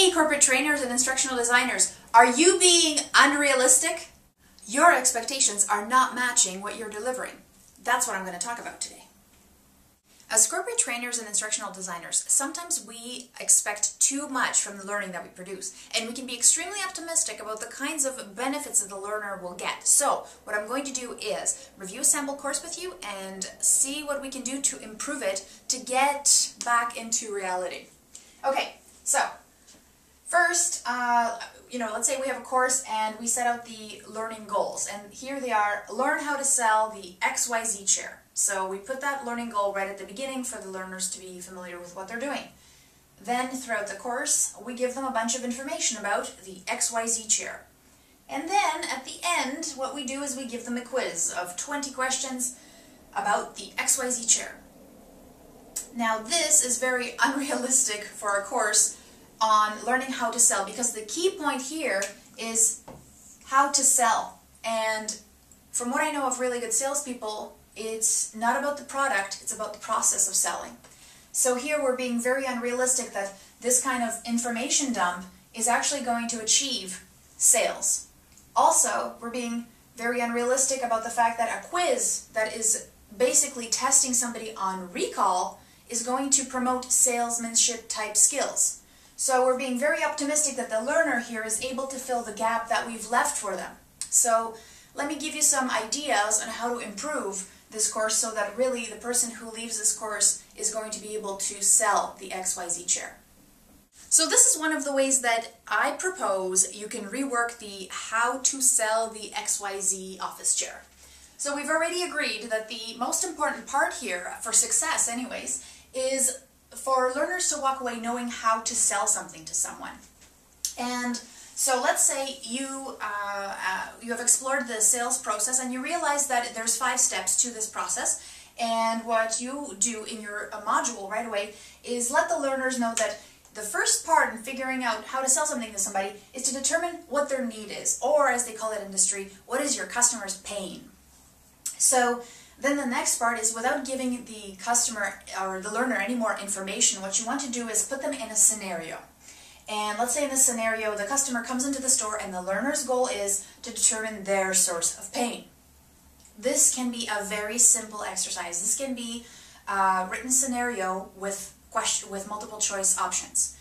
Hey corporate trainers and instructional designers, are you being unrealistic? Your expectations are not matching what you're delivering. That's what I'm going to talk about today. As corporate trainers and instructional designers, sometimes we expect too much from the learning that we produce, and we can be extremely optimistic about the kinds of benefits that the learner will get. So, what I'm going to do is review a sample course with you and see what we can do to improve it to get back into reality. Okay, so first, let's say we have a course and we set out the learning goals, and here they are: learn how to sell the XYZ chair. So we put that learning goal right at the beginning for the learners to be familiar with what they're doing. Then throughout the course, we give them a bunch of information about the XYZ chair. And then at the end, what we do is we give them a quiz of 20 questions about the XYZ chair. Now this is very unrealistic for a course on learning how to sell, because the key point here is how to sell. And from what I know of really good salespeople, it's not about the product, it's about the process of selling. So here we're being very unrealistic that this kind of information dump is actually going to achieve sales. Also, we're being very unrealistic about the fact that a quiz that is basically testing somebody on recall is going to promote salesmanship type skills. So we're being very optimistic that the learner here is able to fill the gap that we've left for them. So let me give you some ideas on how to improve this course so that really the person who leaves this course is going to be able to sell the XYZ chair. So this is one of the ways that I propose you can rework the how to sell the XYZ office chair. So we've already agreed that the most important part here, for success anyways, is for learners to walk away knowing how to sell something to someone. And so let's say you have explored the sales process and you realize that there's 5 steps to this process, and what you do in your module right away is let the learners know that the first part in figuring out how to sell something to somebody is to determine what their need is, or as they call it in industry, what is your customer's pain. So then the next part is, without giving the customer or the learner any more information, what you want to do is put them in a scenario. And let's say in this scenario, the customer comes into the store and the learner's goal is to determine their source of pain. This can be a very simple exercise. This can be a written scenario with multiple choice options.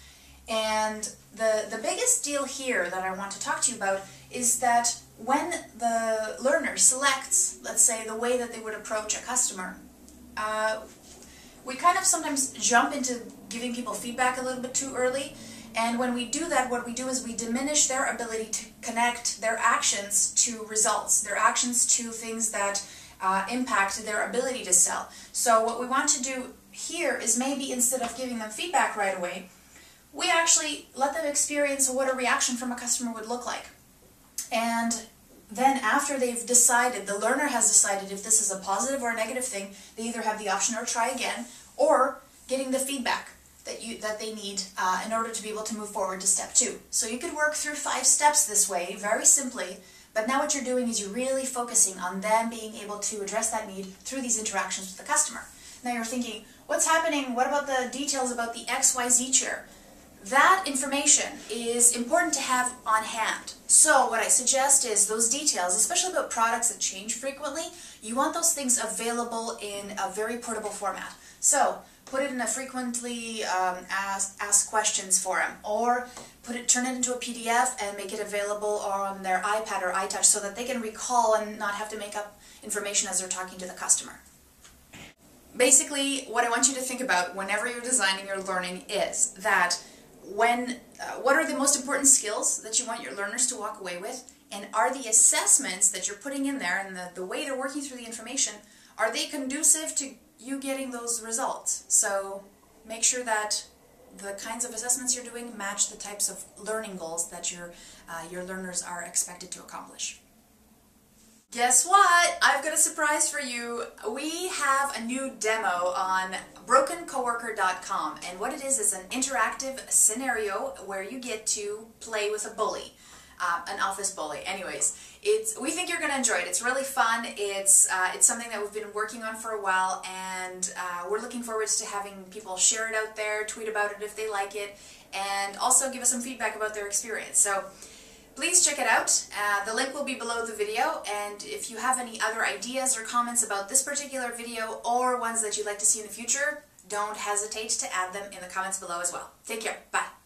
And the biggest deal here that I want to talk to you about is that when the learner selects, let's say, the way that they would approach a customer, we kind of sometimes jump into giving people feedback a little bit too early. And when we do that, what we do is we diminish their ability to connect their actions to results, their actions to things that impact their ability to sell. So what we want to do here is, maybe instead of giving them feedback right away, we actually let them experience what a reaction from a customer would look like. And then after they've decided, the learner has decided if this is a positive or a negative thing, they either have the option or try again, or getting the feedback that they need in order to be able to move forward to step 2. So you could work through 5 steps this way, very simply, but now what you're doing is you're really focusing on them being able to address that need through these interactions with the customer. Now you're thinking, what's happening? What about the details about the XYZ chair? That information is important to have on hand. So what I suggest is those details, especially about products that change frequently, you want those things available in a very portable format. So put it in a frequently asked questions forum, or turn it into a PDF and make it available on their iPad or iTouch so that they can recall and not have to make up information as they're talking to the customer. Basically, what I want you to think about whenever you're designing your learning is that what are the most important skills that you want your learners to walk away with, and are the assessments that you're putting in there and the way they're working through the information, are they conducive to you getting those results? So make sure that the kinds of assessments you're doing match the types of learning goals that your learners are expected to accomplish. Guess what? I've got a surprise for you. We have a new demo on brokencoworker.com, and what it is an interactive scenario where you get to play with a bully. An office bully. Anyways, we think you're going to enjoy it. It's really fun. It's something that we've been working on for a while, and we're looking forward to having people share it out there, tweet about it if they like it, and also give us some feedback about their experience. So please check it out. The link will be below the video, and if you have any other ideas or comments about this particular video or ones that you'd like to see in the future, don't hesitate to add them in the comments below as well. Take care. Bye.